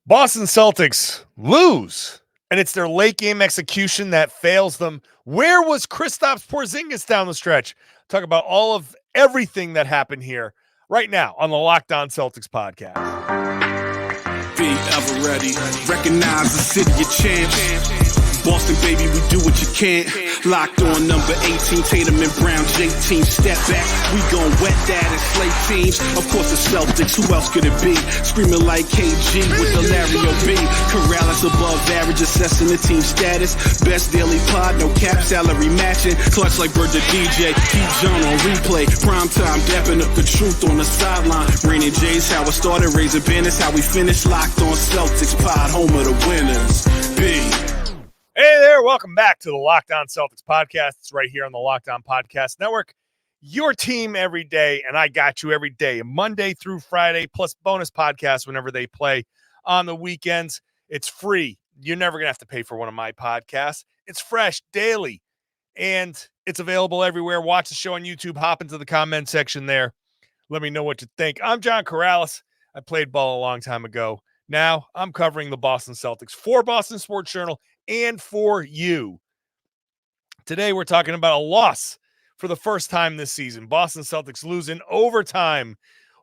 Boston Celtics lose, and it's their late game execution that fails them. Where was Kristaps Porzingis down the stretch? Talk about all of everything that happened here right now on the Lockdown Celtics podcast. Be ever ready. Recognize the city of champs. Boston, baby, we do what you can't. Locked on number 18, Tatum and Brown, J-team, step back. We gon' wet that and slay teams. Of course, the Celtics, who else could it be? Screaming like KG with the Larry O.B. Karalis above average, assessing the team status. Best daily pod, no cap, salary matching. Clutch like Bird the DJ, keep John on replay. Prime time, dapping up the truth on the sideline. Raining J's, how it started, raising banners, how we finished. Locked on Celtics pod, home of the winners. B. Hey there, welcome back to the Lockdown Celtics podcast. It's right here on the Lockdown Podcast Network. Your team every day, and I got you every day, Monday through Friday, plus bonus podcasts whenever they play on the weekends. It's free. You're never going to have to pay for one of my podcasts. It's fresh daily, and it's available everywhere. Watch the show on YouTube. Hop into the comment section there. Let me know what you think. I'm John Karalis. I played ball a long time ago. Now I'm covering the Boston Celtics for Boston Sports Journal and for you. Today we're talking about a loss for the first time this season. Boston Celtics lose in overtime,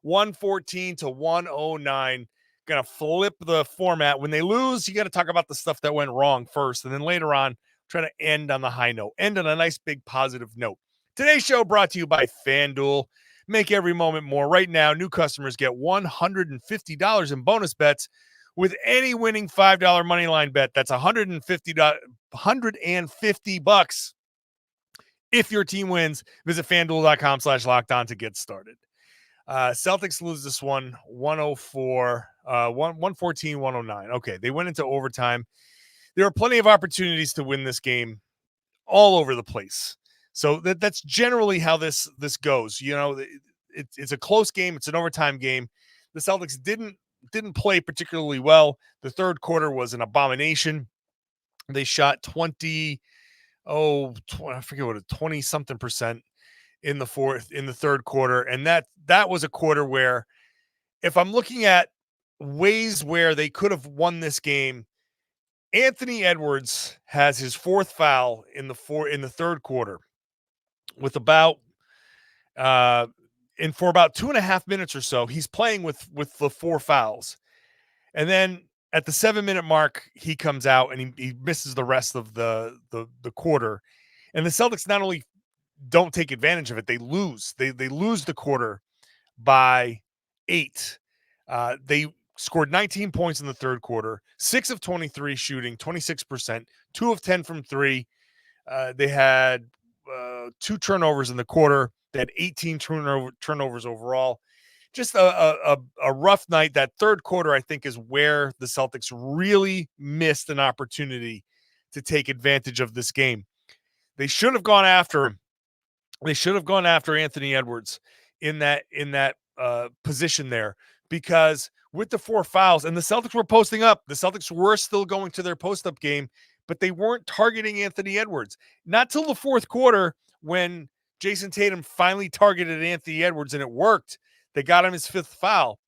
114 to 109. Gonna flip the format. When they lose, you got to talk about the stuff that went wrong first, and then later on try to end on the high note, end on a nice big positive note. Today's show brought to you by FanDuel. Make every moment more. Right now, new customers get $150 in bonus bets with any winning $5 moneyline bet. That's $150 if your team wins. Visit FanDuel.com/lockdown to get started. Celtics lose this one, 114, 109. Okay, they went into overtime. There are plenty of opportunities to win this game all over the place. So that's generally how this goes. You know, it's a close game. It's an overtime game. The Celtics didn't play particularly well. The third quarter was an abomination. They shot 20 something percent in the third quarter. And that was a quarter where, if I'm looking at ways where they could have won this game, Anthony Edwards has his fourth foul in the third quarter with about and for about 2.5 minutes or so, he's playing with the four fouls. And then at the 7-minute mark, he comes out and he misses the rest of the quarter. And the Celtics not only don't take advantage of it, they lose. They lose the quarter by 8. They scored 19 points in the third quarter, 6 of 23 shooting, 26%, 2 of 10 from 3. They had 2 turnovers in the quarter. They had 18 turnovers overall. Just a rough night. That third quarter, I think, is where the Celtics really missed an opportunity to take advantage of this game. They should have gone after him. They should have gone after Anthony Edwards in that position there, because with the 4 fouls, and the Celtics were posting up. The Celtics were still going to their post-up game, but they weren't targeting Anthony Edwards. Not till the fourth quarter, when Jayson Tatum finally targeted Anthony Edwards, and it worked. They got him his 5th foul.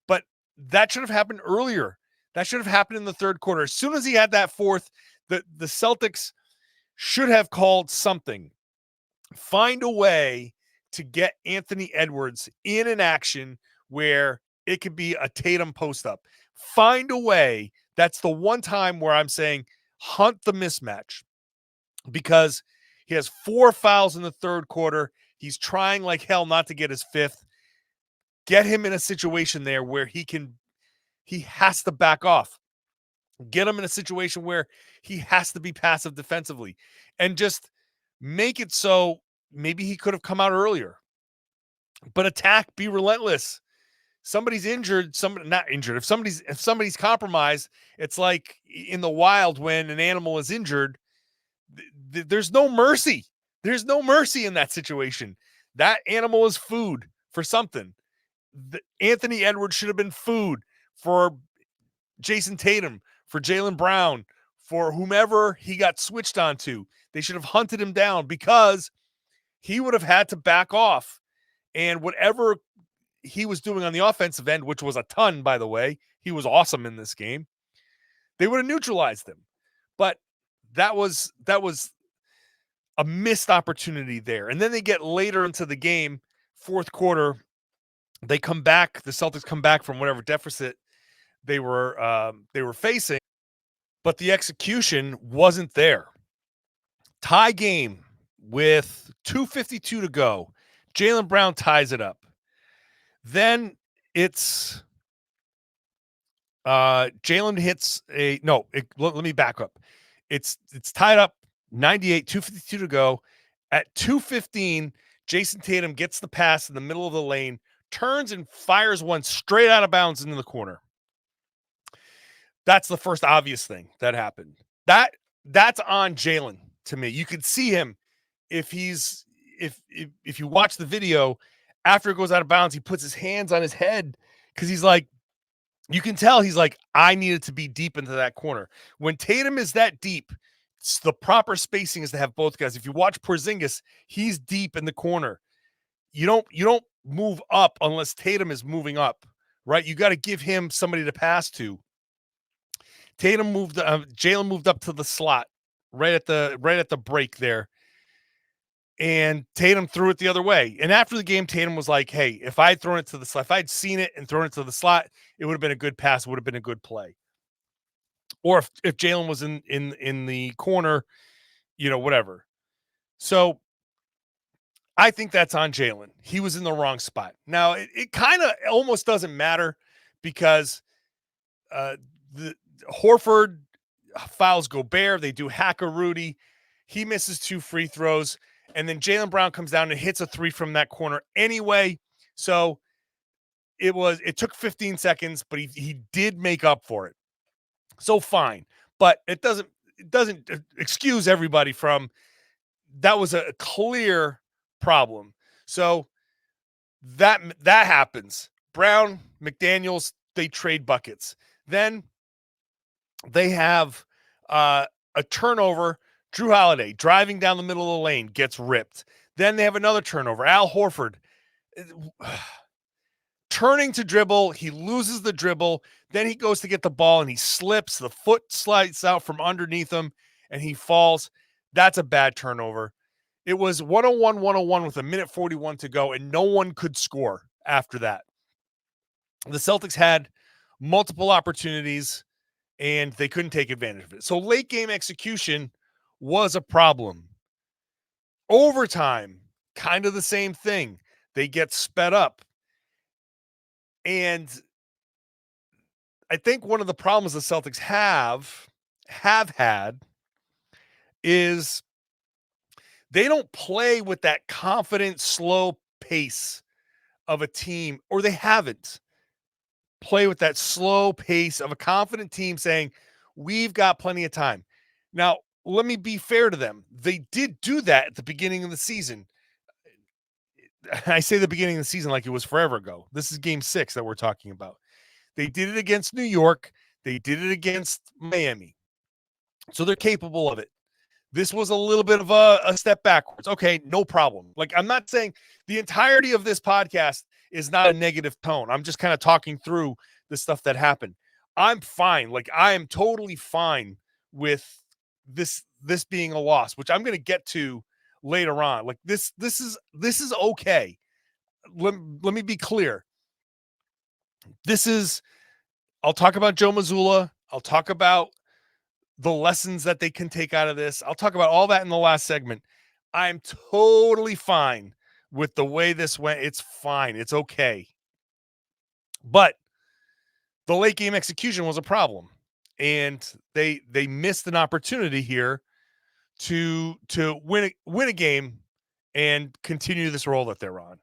But that should have happened earlier. That should have happened in the third quarter. As soon as he had that 4th, the Celtics should have called something. Find a way to get Anthony Edwards in an action where it could be a Tatum post-up. Find a way. That's the one time where I'm saying hunt the mismatch, because he has 4 fouls in the third quarter. He's trying like hell not to get his 5th. Get him in a situation there where he has to back off. Get him in a situation where he has to be passive defensively, and just make it so maybe he could have come out earlier. But attack, be relentless. Somebody's injured, somebody not injured. If somebody's compromised, it's like in the wild when an animal is injured. There's no mercy. There's no mercy in that situation. That animal is food for something. Anthony Edwards should have been food for Jayson Tatum, for Jaylen Brown, for whomever he got switched onto. They should have hunted him down, because he would have had to back off. And whatever he was doing on the offensive end, which was a ton, by the way. He was awesome in this game. They would have neutralized him. But that was a missed opportunity there. And then they get later into the game, fourth quarter, they come back, the Celtics come back from whatever deficit they were facing, but the execution wasn't there. Tie game with 2:52 to go. Jaylen Brown ties it up. Then it's Jaylen hits let me back up. It's tied up 98, 2:52 to go. At 2:15, Jayson Tatum gets the pass in the middle of the lane, turns and fires one straight out of bounds into the corner. That's the first obvious thing that happened. That's on Jaylen to me. You could see him if you watch the video after it goes out of bounds, he puts his hands on his head because he's like, you can tell he's like, I needed to be deep into that corner. When Tatum is that deep, the proper spacing is to have both guys. If you watch Porzingis, he's deep in the corner. You don't move up unless Tatum is moving up, right? You got to give him somebody to pass to. Jaylen moved up to the slot right at the break there. And Tatum threw it the other way. And after the game, Tatum was like, hey, if I had thrown it to the slot, if I'd seen it and thrown it to the slot, it would have been a good pass. It would have been a good play. Or if Jaylen was in the corner, whatever. So I think that's on Jaylen. He was in the wrong spot. Now, it kind of almost doesn't matter because the Horford fouls Gobert. They do hacker Rudy. He misses 2 free throws. And then Jaylen Brown comes down and hits a 3 from that corner anyway. So it took 15 seconds, but he did make up for it. So fine. But it doesn't excuse everybody from that was a clear problem. So that happens. Brown, McDaniels, they trade buckets. Then they have a turnover. Jrue Holiday driving down the middle of the lane gets ripped. Then they have another turnover. Al Horford turning to dribble. He loses the dribble. Then he goes to get the ball and he slips. The foot slides out from underneath him and he falls. That's a bad turnover. It was 101-101 with 1:41 to go and no one could score after that. The Celtics had multiple opportunities and they couldn't take advantage of it. So late game execution was a problem. Overtime, kind of the same thing. They get sped up. And I think one of the problems the Celtics have had is they don't play with that confident, slow pace of a team, or they haven't play with that slow pace of a confident team saying, we've got plenty of time. Now, let me be fair to them. They did do that at the beginning of the season. I say the beginning of the season like it was forever ago. This is game 6 that we're talking about. They did it against New York. They did it against Miami. So they're capable of it. This was a little bit of a step backwards. Okay, no problem. Like, I'm not saying the entirety of this podcast is not a negative tone. I'm just kind of talking through the stuff that happened. I'm fine. Like, I am totally fine with this being a loss, which I'm going to get to later on. Like, this is okay. Let me be clear. I'll talk about Joe Mazzulla. I'll talk about the lessons that they can take out of this. I'll talk about all that in the last segment. I'm totally fine with the way this went. It's fine. It's okay. But the late game execution was a problem. And they missed an opportunity here to win a game and continue this role that they're on.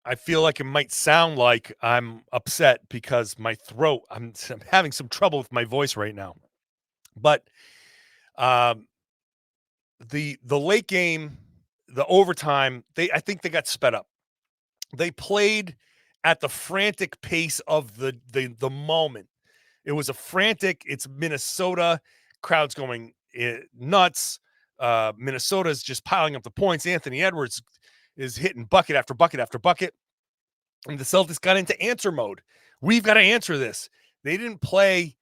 I feel like it might sound like I'm upset because my throat, I'm having some trouble with my voice right now. But the late game, the overtime, I think they got sped up. They played at the frantic pace of the moment. It was a frantic, it's Minnesota, crowd's going nuts. Minnesota's just piling up the points. Anthony Edwards is hitting bucket after bucket after bucket. And the Celtics got into answer mode. We've got to answer this. They didn't play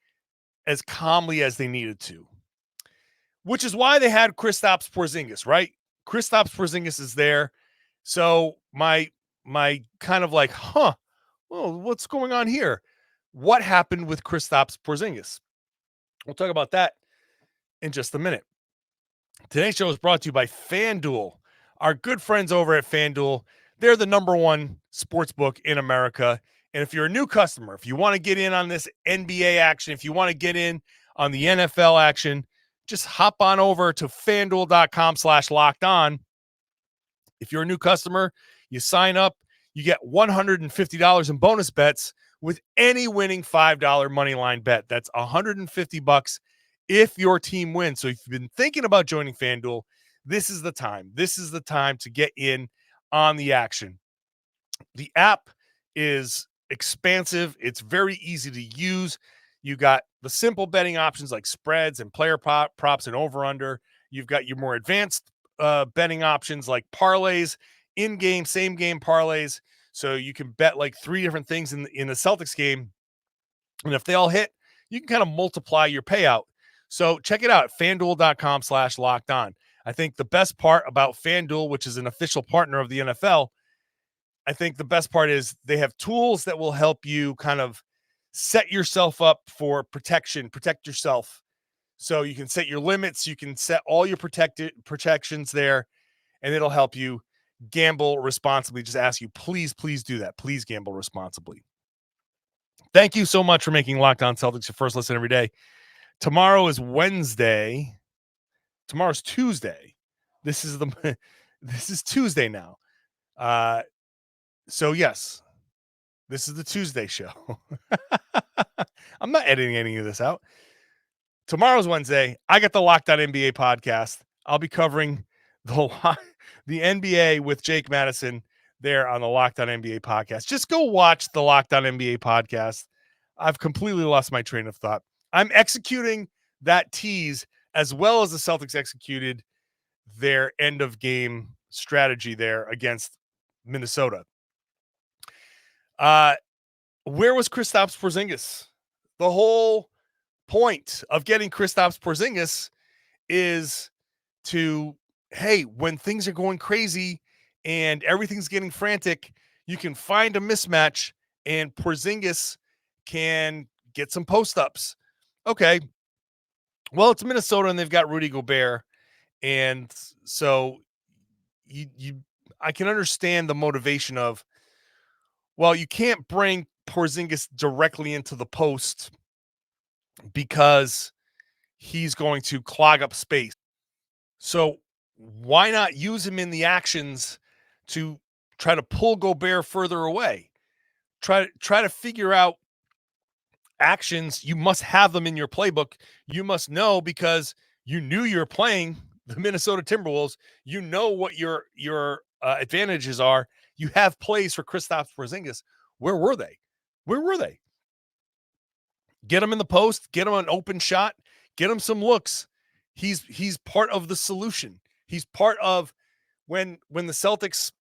as calmly as they needed to, which is why they had Kristaps Porzingis, right? Kristaps Porzingis is there. So my kind of like, well, what's going on here? What happened with Kristaps Porzingis? We'll talk about that in just a minute. Today's show is brought to you by FanDuel. Our good friends over at FanDuel, they're the number one sportsbook in America. And if you're a new customer, if you want to get in on this NBA action, if you want to get in on the NFL action, just hop on over to FanDuel.com/lockedon. If you're a new customer, you sign up, you get $150 in bonus bets with any winning $5 money line bet. That's $150 if your team wins. So if you've been thinking about joining FanDuel, this is the time. This is the time to get in on the action. The app is expansive. It's very easy to use. You got the simple betting options like spreads and player props and over-under. You've got your more advanced betting options like parlays, in-game, same-game parlays. So you can bet like 3 different things in the Celtics game. And if they all hit, you can kind of multiply your payout. So check it out at FanDuel.com/lockedon. I think the best part about FanDuel, which is an official partner of the NFL, I think the best part is they have tools that will help you kind of set yourself up for protection, protect yourself. So you can set your limits, you can set all your protections there, and it'll help you gamble responsibly. Just ask you, please do that. Please gamble responsibly. Thank you so much for making Locked On Celtics your first listen every day. Tomorrow is Wednesday. Tomorrow's Tuesday. This is Tuesday now. So yes, this is the Tuesday show. I'm not editing any of this out. Tomorrow's Wednesday. I got the Locked On NBA podcast. I'll be covering the NBA with Jake Madison there on the Locked On NBA podcast. Just go watch the Locked On NBA podcast. I've completely lost my train of thought. I'm executing that tease as well as the Celtics executed their end of game strategy there against Minnesota. Where was Kristaps Porzingis? The whole point of getting Kristaps Porzingis is to, hey, when things are going crazy and everything's getting frantic, you can find a mismatch and Porzingis can get some post-ups. Okay. Well, it's Minnesota and they've got Rudy Gobert. And so I can understand the motivation of, well, you can't bring Porzingis directly into the post because he's going to clog up space. So why not use him in the actions to try to pull Gobert further away? Try to figure out actions. You must have them in your playbook. You must know because you knew you're playing the Minnesota Timberwolves. You know what your advantages are. You have plays for Kristaps Porzingis. Where were they? Get him in the post. Get him an open shot. Get him some looks. He's part of the solution. He's part of when the Celtics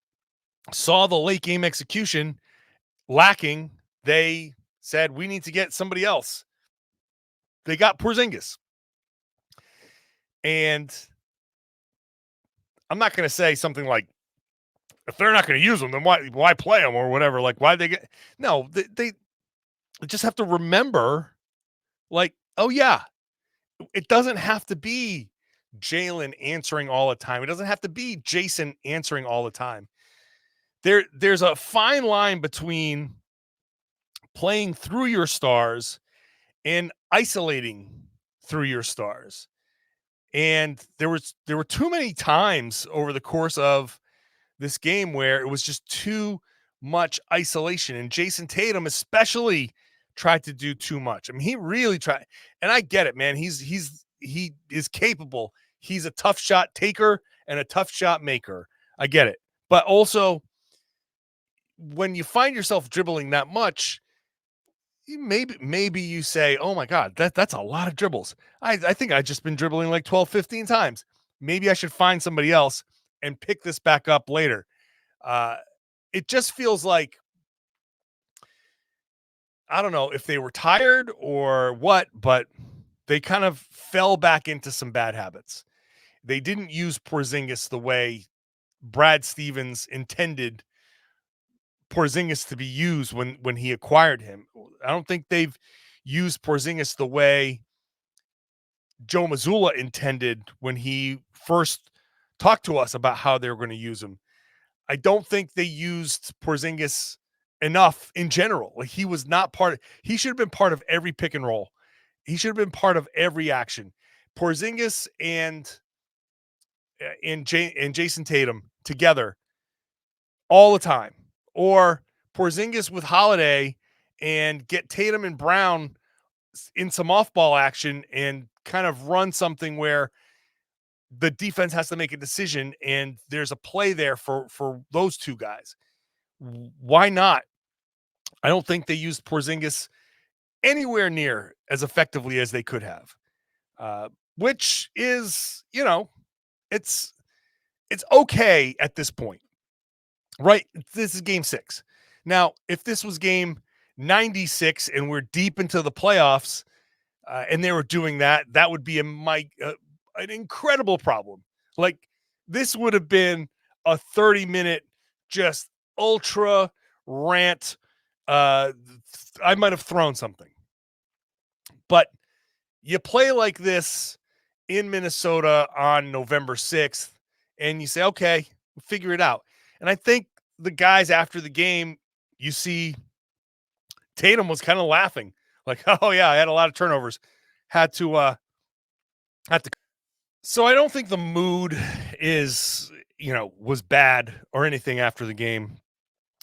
saw the late game execution lacking, they said, we need to get somebody else. They got Porzingis. And I'm not going to say something like, if they're not going to use them, then why play them or whatever? Like, why they get? No, they just have to remember, like, oh yeah, it doesn't have to be Jaylen answering all the time. It doesn't have to be Jayson answering all the time. There's a fine line between playing through your stars and isolating through your stars. And there were too many times over the course of this game where it was just too much isolation, and Jayson Tatum especially tried to do too much. I mean, he really tried, and I get it, man. He is capable. He's a tough shot taker and a tough shot maker. I get it. But also, when you find yourself dribbling that much, maybe you say, oh my God, that's a lot of dribbles. I think I've just been dribbling like 12, 15 times. Maybe I should find somebody else and pick this back up later. It just feels like I don't know if they were tired or what, but they kind of fell back into some bad habits. They didn't use Porzingis the way Brad Stevens intended Porzingis to be used when he acquired him. I don't think they've used Porzingis the way Joe Mazzulla intended when he first talked to us about how they were going to use him. I don't think they used Porzingis enough in general. Like, he was not he should have been part of every pick and roll. He should have been part of every action. Porzingis and Jayson Tatum together all the time, or Porzingis with Holiday and get Tatum and Brown in some off-ball action and kind of run something where the defense has to make a decision and there's a play there for those two guys. Why not? I don't think they used Porzingis anywhere near as effectively as they could have, which is, it's okay at this point, right? This is game 6. Now, if this was game 96 and we're deep into the playoffs and they were doing that, that would be an incredible problem. Like, this would have been a 30-minute just ultra rant. I might have thrown something. But you play like this in Minnesota on November 6th, and you say, okay, we'll figure it out. And I think the guys after the game, you see Tatum was kind of laughing. Like, oh, yeah, I had a lot of turnovers. Had to. So I don't think the mood was bad or anything after the game.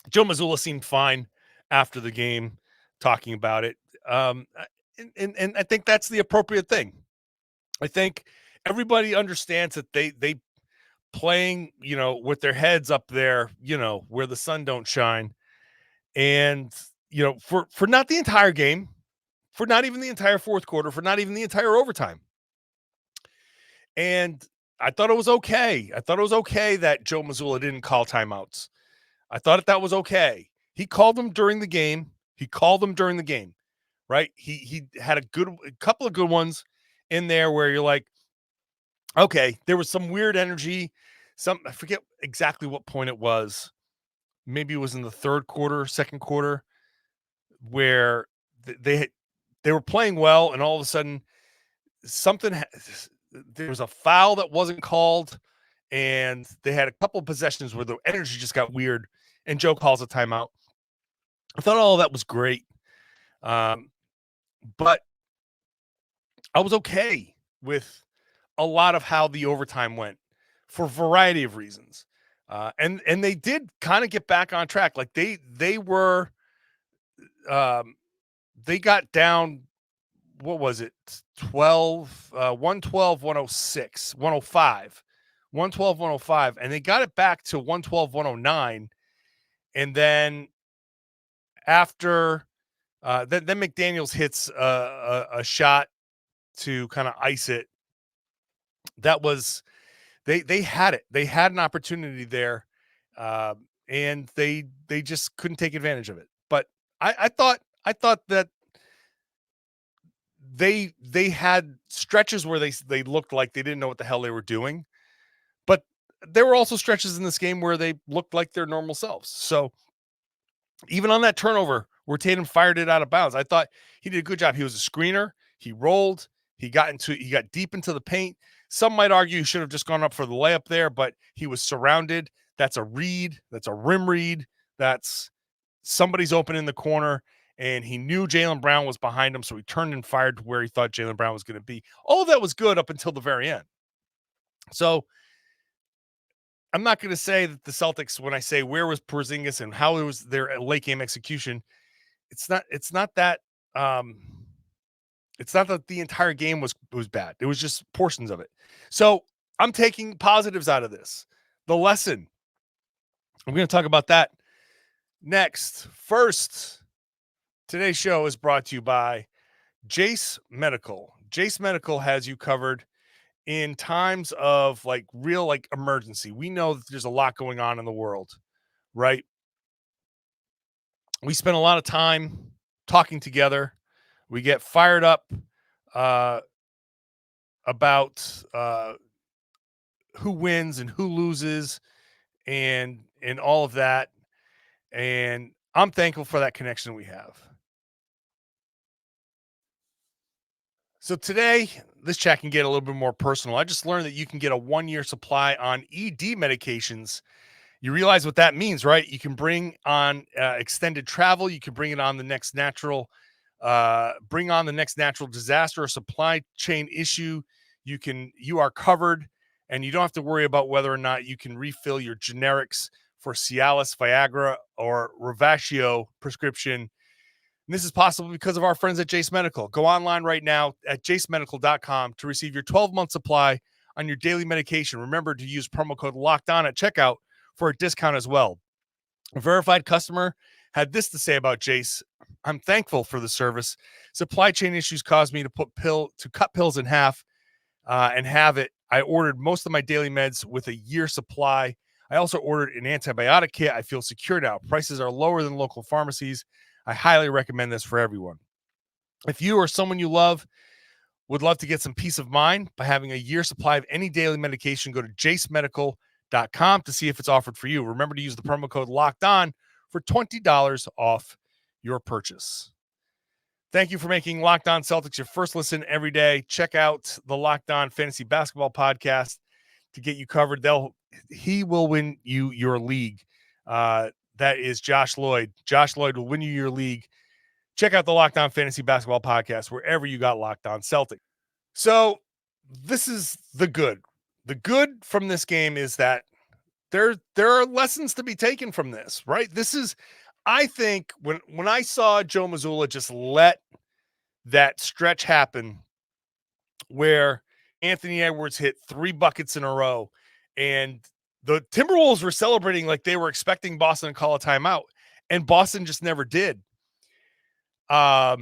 Joe Mazzulla seemed fine after the game talking about it. And I think that's the appropriate thing. I think everybody understands that they playing, with their heads up there, where the sun don't shine. And, for not the entire game, for not even the entire fourth quarter, for not even the entire overtime. And I thought it was okay. I thought it was okay that Joe Mazzulla didn't call timeouts. I thought that was okay. He called them during the game. Right? He had a couple of good ones in there where you're like, okay, there was some weird energy. I forget exactly what point it was. Maybe it was in the third quarter, second quarter, where they were playing well, and all of a sudden there was a foul that wasn't called, and they had a couple of possessions where the energy just got weird, and Joe calls a timeout. I thought all of that was great. But I was okay with a lot of how the overtime went for a variety of reasons. And they did kind of get back on track. Like they were, they got down, what was it? 112, 106, 105, 112, 105. And they got it back to 112, 109. And then after, then McDaniels hits a shot to kind of ice it. That was, they had it. They had an opportunity there, and they just couldn't take advantage of it. But I thought that they had stretches where they looked like they didn't know what the hell they were doing. But there were also stretches in this game where they looked like their normal selves. So even on that turnover where Tatum fired it out of bounds, I thought he did a good job. He was a screener. He rolled. He got deep into the paint. Some might argue he should have just gone up for the layup there, but he was surrounded. That's a read. That's a rim read. That's somebody's open in the corner, and he knew Jaylen Brown was behind him, so he turned and fired to where he thought Jaylen Brown was going to be. All of that was good up until the very end. So I'm not going to say that the Celtics, when I say where was Porzingis and how it was their late game execution, it's not that it's not that the entire game was bad. It was just portions of it. So I'm taking positives out of this. The lesson. I'm going to talk about that next. First, today's show is brought to you by Jase Medical. Jase Medical has you covered in times of real emergency. We know that there's a lot going on in the world, right? We spend a lot of time talking together. We get fired up about who wins and who loses and all of that. And I'm thankful for that connection we have. So today, this chat can get a little bit more personal. I just learned that you can get a 1-year supply on ED medications. You realize what that means, right? You can bring on extended travel. You can bring it on the next natural, disaster or supply chain issue. You are covered, and you don't have to worry about whether or not you can refill your generics for Cialis, Viagra, or Revascio prescription. And this is possible because of our friends at Jace Medical. Go online right now at jasemedical.com to receive your 12-month supply on your daily medication. Remember to use promo code LOCKEDON at checkout for a discount as well. A verified customer had this to say about Jace. I'm thankful for the service. Supply chain issues caused me to cut pills in half and have it. I ordered most of my daily meds with a year supply. I also ordered an antibiotic kit. I feel secure now. Prices are lower than local pharmacies. I highly recommend this for everyone. If you or someone you love would love to get some peace of mind by having a year supply of any daily medication, go to JaceMedical.com to see if it's offered for you. Remember to use the promo code LOCKEDON for $20 off your purchase. Thank you for making Locked On Celtics your first listen every day. Check out the Locked On Fantasy Basketball podcast to get you covered. He will win you your league. That is Josh Lloyd. Josh Lloyd will win you your league. Check out the Locked On Fantasy Basketball podcast wherever you got Locked On Celtic. So this is the good. The good from this game is that there are lessons to be taken from this, right? This is, I think, when I saw Joe Mazzulla just let that stretch happen where Anthony Edwards hit 3 buckets in a row and the Timberwolves were celebrating like they were expecting Boston to call a timeout, and Boston just never did. At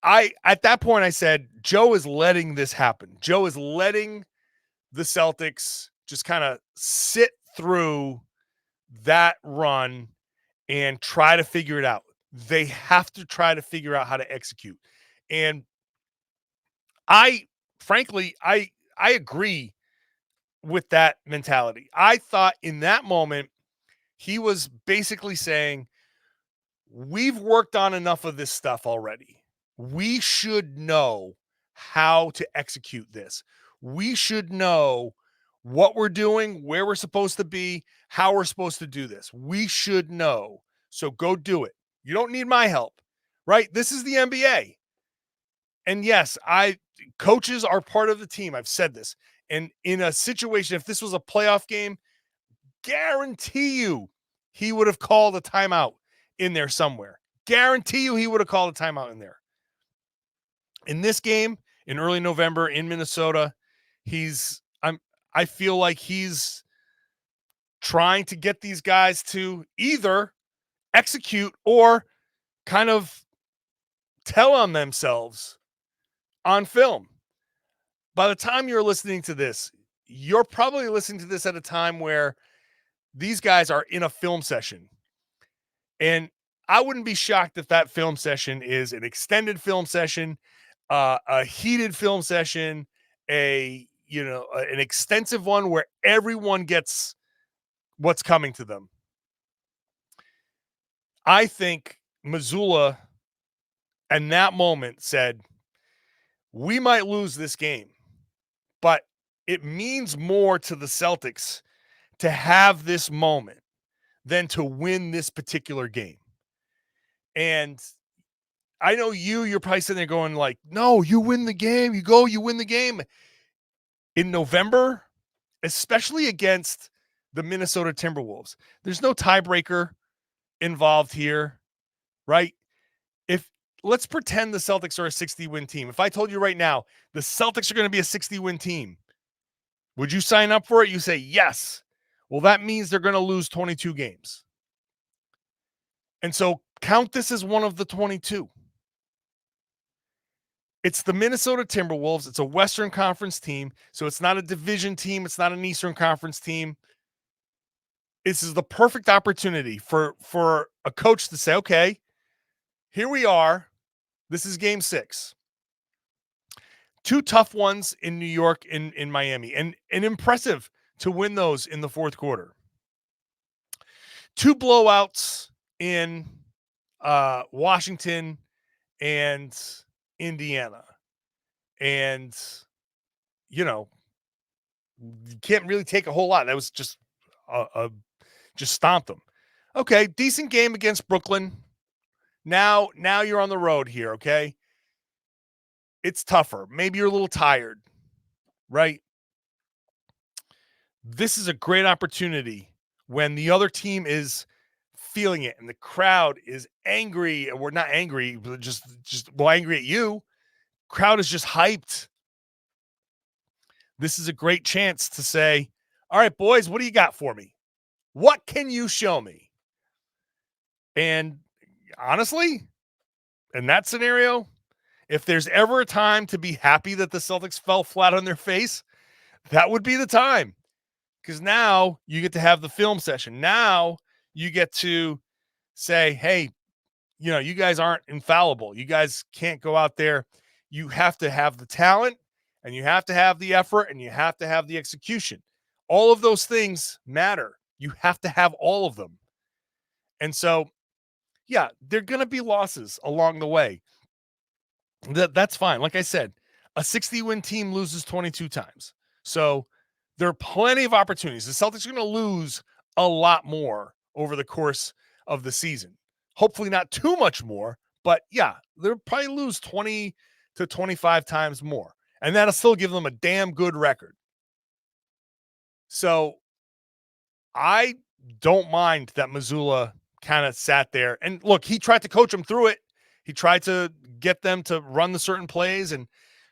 that point I said, Joe is letting this happen. Joe is letting the Celtics just kind of sit through that run and try to figure it out. They have to try to figure out how to execute. And frankly, I agree with that mentality. I thought in that moment, he was basically saying, we've worked on enough of this stuff already. We should know how to execute this. We should know what we're doing, where we're supposed to be, how we're supposed to do this. We should know. So go do it. You don't need my help, right? This is the NBA. And yes, coaches are part of the team. I've said this. And in a situation, if this was a playoff game, guarantee you he would have called a timeout in there somewhere. Guarantee you he would have called a timeout in there. In this game, in early November in Minnesota, I feel like he's trying to get these guys to either execute or kind of tell on themselves on film. By the time you're listening to this, you're probably listening to this at a time where these guys are in a film session. And I wouldn't be shocked if that film session is an extended film session, a heated film session, an extensive one where everyone gets what's coming to them. I think Mazzulla in that moment said, we might lose this game, but it means more to the Celtics to have this moment than to win this particular game. And I know you're probably sitting there going like, no, you win the game. You win the game. In November, especially against the Minnesota Timberwolves, there's no tiebreaker involved here, right? Let's pretend the Celtics are a 60-win team. If I told you right now, the Celtics are going to be a 60-win team, would you sign up for it? You say yes. Well, that means they're going to lose 22 games. And so count this as one of the 22. It's the Minnesota Timberwolves. It's a Western Conference team. So it's not a division team. It's not an Eastern Conference team. This is the perfect opportunity for a coach to say, okay, here we are. This is game 6. 2 tough ones in New York and in Miami, and impressive to win those in the fourth quarter. 2 blowouts in Washington and Indiana. And, you can't really take a whole lot. That was just just stomped them. Okay, decent game against Brooklyn. Now you're on the road here, okay? It's tougher. Maybe you're a little tired, right? This is a great opportunity when the other team is feeling it and the crowd is angry. We're not angry, but just angry at you. Crowd is just hyped. This is a great chance to say, all right, boys, what do you got for me? What can you show me? And honestly, in that scenario, if there's ever a time to be happy that the Celtics fell flat on their face, that would be the time. Because now you get to have the film session. Now you get to say, hey, you guys aren't infallible. You guys can't go out there. You have to have the talent, and you have to have the effort, and you have to have the execution. All of those things matter. You have to have all of them. And so, yeah, there are going to be losses along the way. That's fine. Like I said, a 60-win team loses 22 times. So there are plenty of opportunities. The Celtics are going to lose a lot more over the course of the season. Hopefully not too much more, but yeah, they'll probably lose 20 to 25 times more. And that'll still give them a damn good record. So I don't mind that Mazzulla kind of sat there. And look, he tried to coach them through it. He tried to get them to run the certain plays and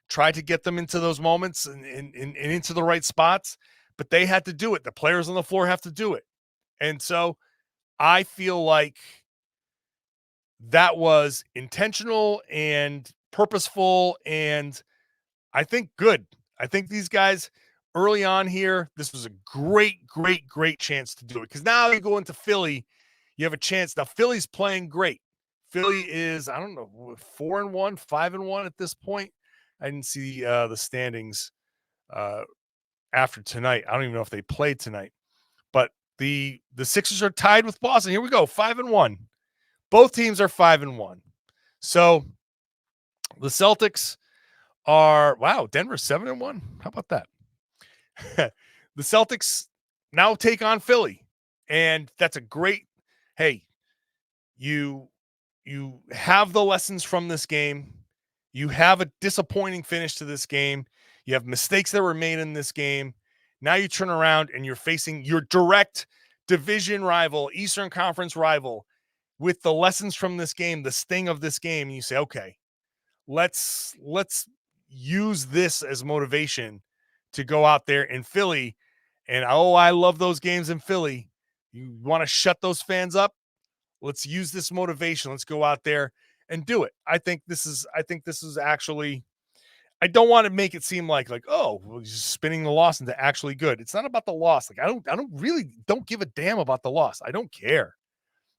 try to get them into those moments and into the right spots. But they had to do it. The players on the floor have to do it. And so I feel like that was intentional and purposeful, and I think good. I think these guys early on here, this was a great chance to do it. Because now you go into Philly, you have a chance. Now Philly's playing great. Philly is, I don't know, 4-1, 5-1 at this point. I didn't see the standings after tonight. I don't even know if they played tonight. But the Sixers are tied with Boston. Here we go, 5-1. Both teams are 5-1. So the Celtics are, wow, Denver's 7-1. How about that? The Celtics now take on Philly. And that's a great, hey, you have the lessons from this game. You have a disappointing finish to this game. You have mistakes that were made in this game. Now you turn around and you're facing your direct division rival, Eastern Conference rival, with the lessons from this game, the sting of this game. And you say, okay, let's use this as motivation to go out there in Philly. And I love those games in Philly. You want to shut those fans up? Let's use this motivation. Let's go out there and do it. I think this is actually, I don't want to make it seem like, oh, well, he's spinning the loss into actually good. It's not about the loss. Like, I don't give a damn about the loss. I don't care.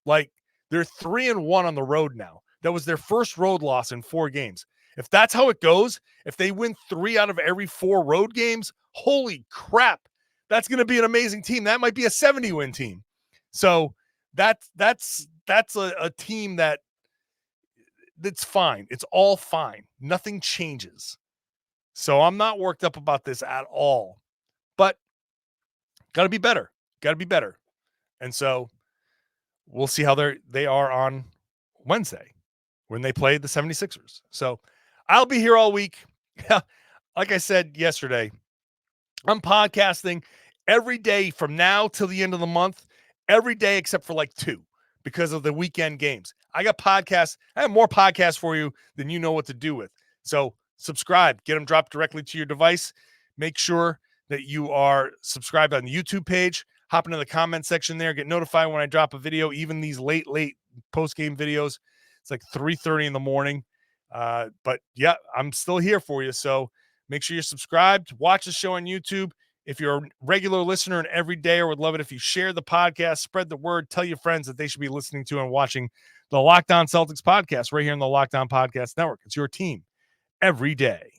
Like, they're 3-1 on the road now. That was their first road loss in 4 games. If that's how it goes, if they win 3 out of every 4 road games, holy crap, that's going to be an amazing team. That might be a 70-win team. So that's a team that's fine. It's all fine. Nothing changes. So I'm not worked up about this at all. But got to be better. Got to be better. And so we'll see how they are on Wednesday when they play the 76ers. So I'll be here all week. Like I said yesterday, I'm podcasting every day from now till the end of the month, every day except for 2 because of the weekend games. I got podcasts. I have more podcasts for you than you know what to do with. So subscribe, get them dropped directly to your device. Make sure that you are subscribed on the YouTube page. Hop into the comment section there. Get notified when I drop a video, even these late post-game videos. It's like 3:30 in the morning. But yeah, I'm still here for you. So make sure you're subscribed. Watch the show on YouTube. If you're a regular listener and every day, I would love it if you share the podcast, spread the word, tell your friends that they should be listening to and watching the Locked On Celtics podcast right here on the Locked On Podcast Network. It's your team every day.